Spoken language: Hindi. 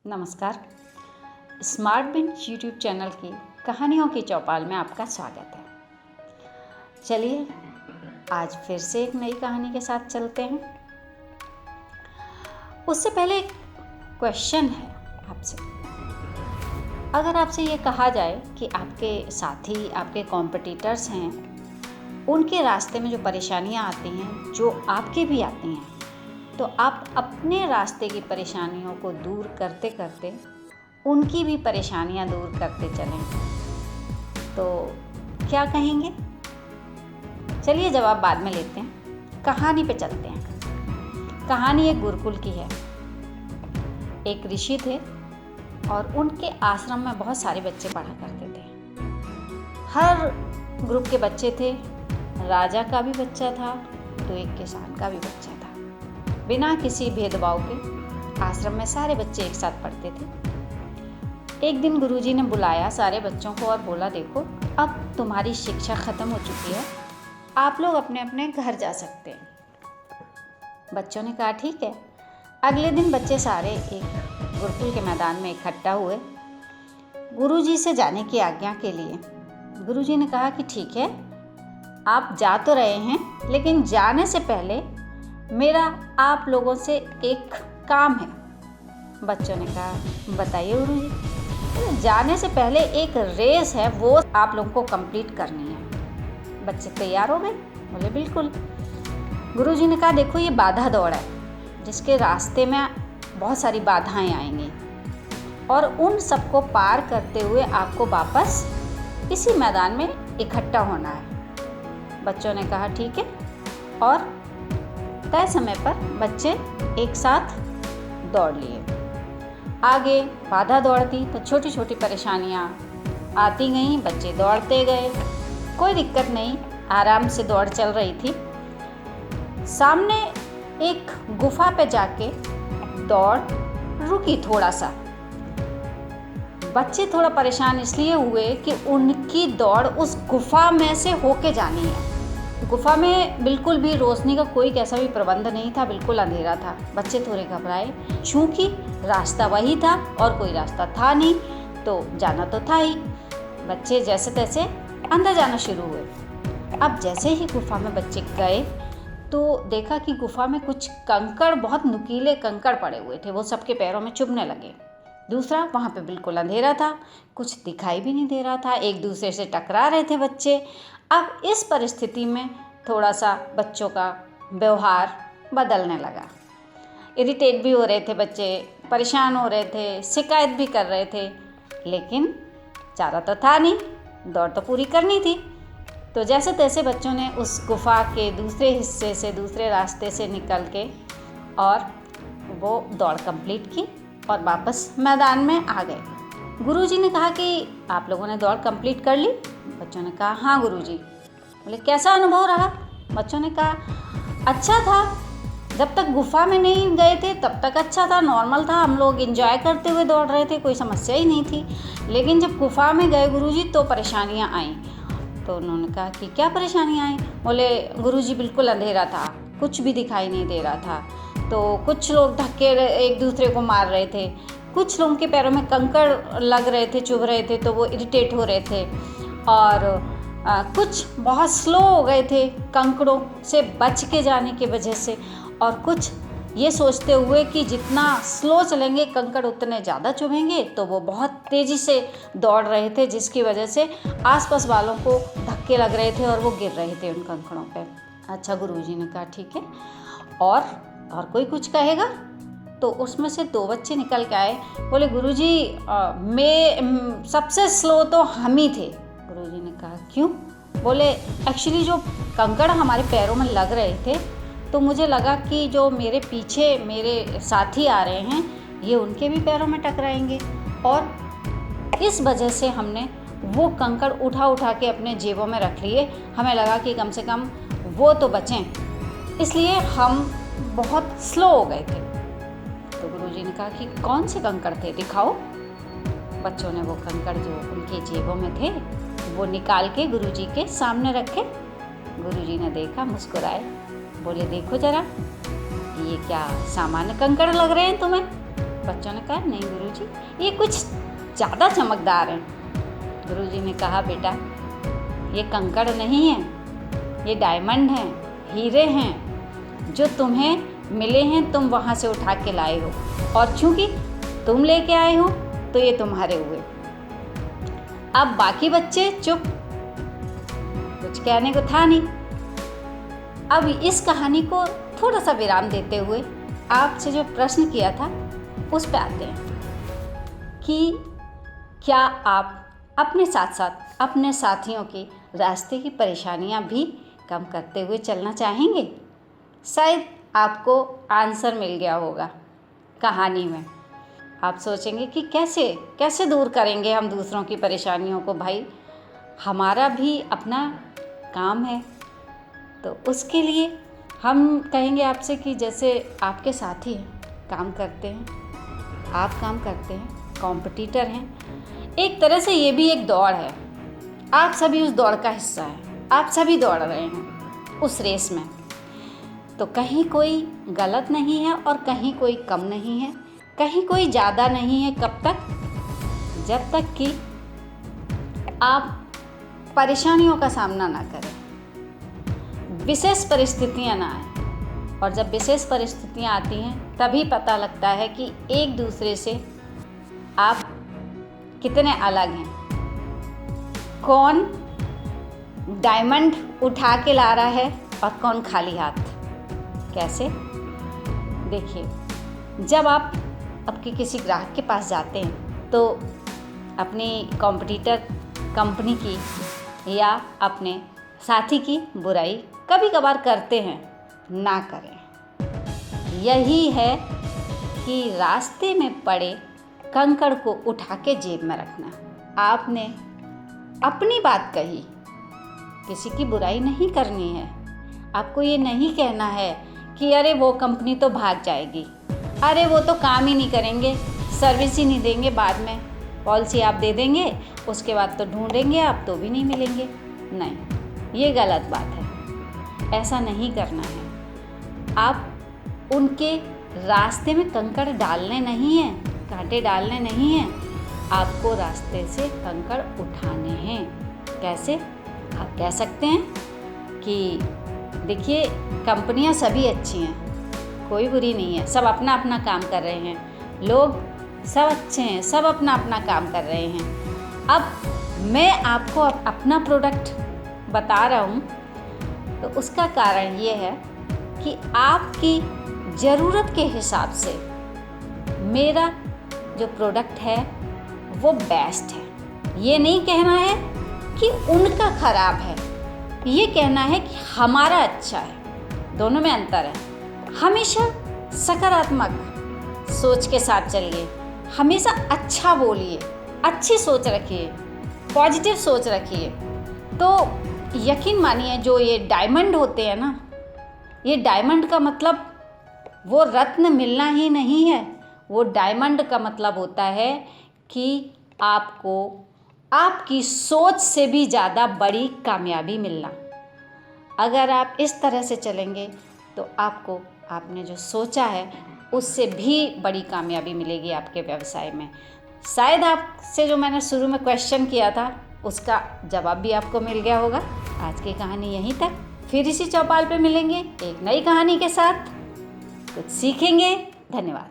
नमस्कार। स्मार्ट बिंज यूट्यूब चैनल की कहानियों की चौपाल में आपका स्वागत है। चलिए आज फिर से एक नई कहानी के साथ चलते हैं। उससे पहले एक क्वेश्चन है आपसे। अगर आपसे ये कहा जाए कि आपके साथी, आपके कॉम्पिटिटर्स हैं, उनके रास्ते में जो परेशानियां आती हैं, जो आपके भी आती हैं, तो आप अपने रास्ते की परेशानियों को दूर करते करते उनकी भी परेशानियां दूर करते चलें, तो क्या कहेंगे? चलिए जवाब बाद में लेते हैं, कहानी पे चलते हैं। कहानी एक गुरुकुल की है। एक ऋषि थे और उनके आश्रम में बहुत सारे बच्चे पढ़ा करते थे। हर ग्रुप के बच्चे थे। राजा का भी बच्चा था तो एक किसान का भी बच्चा था। बिना किसी भेदभाव के आश्रम में सारे बच्चे एक साथ पढ़ते थे। एक दिन गुरुजी ने बुलाया सारे बच्चों को और बोला, देखो अब तुम्हारी शिक्षा खत्म हो चुकी है, आप लोग अपने अपने घर जा सकते हैं। बच्चों ने कहा ठीक है। अगले दिन बच्चे सारे एक गुरुकुल के मैदान में इकट्ठा हुए गुरुजी से जाने की आज्ञा के लिए। गुरुजी ने कहा कि ठीक है, आप जा तो रहे हैं, लेकिन जाने से पहले मेरा आप लोगों से एक काम है। बच्चों ने कहा बताइए गुरुजी। जाने से पहले एक रेस है, वो आप लोगों को कंप्लीट करनी है। बच्चे तैयार हो गए, बोले बिल्कुल। गुरुजी ने कहा देखो ये बाधा दौड़ है, जिसके रास्ते में बहुत सारी बाधाएं आएंगी और उन सबको पार करते हुए आपको वापस इसी मैदान में इकट्ठा होना है। बच्चों ने कहा ठीक है। और तय समय पर बच्चे एक साथ दौड़ लिए। आगे बाधा दौड़ती तो छोटी छोटी परेशानियां आती गईं, बच्चे दौड़ते गए, कोई दिक्कत नहीं, आराम से दौड़ चल रही थी। सामने एक गुफा पे जाके दौड़ रुकी थोड़ा सा। बच्चे थोड़ा परेशान इसलिए हुए कि उनकी दौड़ उस गुफा में से होके जानी है। गुफा में बिल्कुल भी रोशनी का कोई कैसा भी प्रबंध नहीं था, बिल्कुल अंधेरा था। बच्चे थोड़े घबराए, चूँकि रास्ता वही था और कोई रास्ता था नहीं, तो जाना तो था ही। बच्चे जैसे तैसे अंदर जाना शुरू हुए। अब जैसे ही गुफा में बच्चे गए तो देखा कि गुफा में कुछ कंकड़, बहुत नुकीले कंकड़ पड़े हुए थे, वो सबके पैरों में चुभने लगे। दूसरा, वहाँ पे बिल्कुल अंधेरा था, कुछ दिखाई भी नहीं दे रहा था, एक दूसरे से टकरा रहे थे बच्चे। अब इस परिस्थिति में थोड़ा सा बच्चों का व्यवहार बदलने लगा। इरिटेट भी हो रहे थे बच्चे, परेशान हो रहे थे, शिकायत भी कर रहे थे, लेकिन चारा तो था नहीं, दौड़ तो पूरी करनी थी। तो जैसे तैसे बच्चों ने उस गुफा के दूसरे हिस्से से, दूसरे रास्ते से निकल के और वो दौड़ कंप्लीट की और वापस मैदान में आ गए। गुरुजी ने कहा कि आप लोगों ने दौड़ कंप्लीट कर ली? बच्चों ने कहा हाँ गुरुजी। बोले कैसा अनुभव रहा? बच्चों ने कहा अच्छा था, जब तक गुफा में नहीं गए थे तब तक अच्छा था, नॉर्मल था, हम लोग एंजॉय करते हुए दौड़ रहे थे, कोई समस्या ही नहीं थी। लेकिन जब गुफा में गए गुरुजी तो परेशानियाँ आईं। तो उन्होंने कहा कि क्या परेशानियाँ आईं? बोले गुरुजी बिल्कुल अंधेरा था, कुछ भी दिखाई नहीं दे रहा था, तो कुछ लोग धक्के एक दूसरे को मार रहे थे, कुछ लोगों के पैरों में कंकड़ लग रहे थे, चुभ रहे थे, तो वो इरिटेट हो रहे थे, और कुछ बहुत स्लो हो गए थे कंकड़ों से बच के जाने की वजह से, और कुछ ये सोचते हुए कि जितना स्लो चलेंगे कंकड़ उतने ज़्यादा चुभेंगे, तो वो बहुत तेज़ी से दौड़ रहे थे, जिसकी वजह से आसपास वालों को धक्के लग रहे थे और वो गिर रहे थे उन कंकड़ों पे। अच्छा गुरुजी ने कहा ठीक है, और कोई कुछ कहेगा? तो उसमें से 2 बच्चे निकल के आए, बोले गुरुजी मैं सबसे स्लो तो हम ही थे। गुरुजी ने कहा क्यों? बोले एक्चुअली जो कंकड़ हमारे पैरों में लग रहे थे, तो मुझे लगा कि जो मेरे पीछे मेरे साथी आ रहे हैं, ये उनके भी पैरों में टकराएंगे, और इस वजह से हमने वो कंकड़ उठा के अपने जेबों में रख लिए। हमें लगा कि कम से कम वो तो बचें, इसलिए हम बहुत स्लो हो गए थे। तो गुरुजी ने कहा कि कौन से कंकड़ थे, दिखाओ। बच्चों ने वो कंकड़ जो उनके जेबों में थे वो निकाल के गुरुजी के सामने रखे। गुरुजी ने देखा, मुस्कुराए, बोले देखो जरा, ये क्या सामान्य कंकड़ लग रहे हैं तुम्हें? बच्चों ने कहा, नहीं गुरुजी, ये कुछ ज़्यादा चमकदार है। गुरुजी ने कहा, बेटा ये कंकड़ नहीं है, ये डायमंड हैं, हीरे हैं, जो तुम्हें मिले हैं, तुम वहाँ से उठा के लाए हो, और चूँकि तुम लेके आए हो तो ये तुम्हारे हुए। अब बाकी बच्चे चुप, कुछ कहने को था नहीं। अब इस कहानी को थोड़ा सा विराम देते हुए आपसे जो प्रश्न किया था उस पे आते हैं कि क्या आप अपने साथ साथ अपने साथियों की रास्ते की परेशानियां भी कम करते हुए चलना चाहेंगे? शायद आपको आंसर मिल गया होगा कहानी में। आप सोचेंगे कि कैसे दूर करेंगे हम दूसरों की परेशानियों को, भाई हमारा भी अपना काम है। तो उसके लिए हम कहेंगे आपसे कि जैसे आपके साथी काम करते हैं, आप काम करते हैं, कॉम्पिटिटर हैं, एक तरह से ये भी एक दौड़ है। आप सभी उस दौड़ का हिस्सा हैं, आप सभी दौड़ रहे हैं उस रेस में। तो कहीं कोई गलत नहीं है और कहीं कोई कम नहीं है, कहीं कोई ज़्यादा नहीं है। कब तक? जब तक कि आप परेशानियों का सामना ना करें, विशेष परिस्थितियां ना आए। और जब विशेष परिस्थितियां आती हैं तभी पता लगता है कि एक दूसरे से आप कितने अलग हैं। कौन डायमंड उठा के ला रहा है और कौन खाली हाथ। कैसे? देखिए, जब आप आपके किसी ग्राहक के पास जाते हैं तो अपनी कॉम्पिटिटर कंपनी की या अपने साथी की बुराई कभी कभार करते हैं, ना करें। यही है कि रास्ते में पड़े कंकड़ को उठा के जेब में रखना। आपने अपनी बात कही, किसी की बुराई नहीं करनी है। आपको ये नहीं कहना है कि अरे वो कंपनी तो भाग जाएगी, अरे वो तो काम ही नहीं करेंगे, सर्विस ही नहीं देंगे, बाद में पॉलिसी आप दे देंगे, उसके बाद तो ढूंढेंगे आप तो भी नहीं मिलेंगे। नहीं, ये गलत बात है, ऐसा नहीं करना है। आप उनके रास्ते में कंकड़ डालने नहीं हैं, कांटे डालने नहीं हैं, आपको रास्ते से कंकड़ उठाने हैं। कैसे? आप कह सकते हैं कि देखिए, कंपनियां सभी अच्छी हैं, कोई बुरी नहीं है, सब अपना अपना काम कर रहे हैं, लोग सब अच्छे हैं, सब अपना अपना काम कर रहे हैं। अब मैं आपको अपना प्रोडक्ट बता रहा हूँ तो उसका कारण ये है कि आपकी ज़रूरत के हिसाब से मेरा जो प्रोडक्ट है वो बेस्ट है। ये नहीं कहना है कि उनका ख़राब है, ये कहना है कि हमारा अच्छा है। दोनों में अंतर है। हमेशा सकारात्मक सोच के साथ चलिए, हमेशा अच्छा बोलिए, अच्छी सोच रखिए, पॉजिटिव सोच रखिए। तो यकीन मानिए, जो ये डायमंड होते हैं ना, ये डायमंड का मतलब वो रत्न मिलना ही नहीं है। वो डायमंड का मतलब होता है कि आपको आपकी सोच से भी ज़्यादा बड़ी कामयाबी मिलना। अगर आप इस तरह से चलेंगे तो आपको आपने जो सोचा है उससे भी बड़ी कामयाबी मिलेगी आपके व्यवसाय में। शायद आपसे जो मैंने शुरू में क्वेश्चन किया था उसका जवाब भी आपको मिल गया होगा। आज की कहानी यहीं तक, फिर इसी चौपाल पे मिलेंगे एक नई कहानी के साथ, कुछ सीखेंगे। धन्यवाद।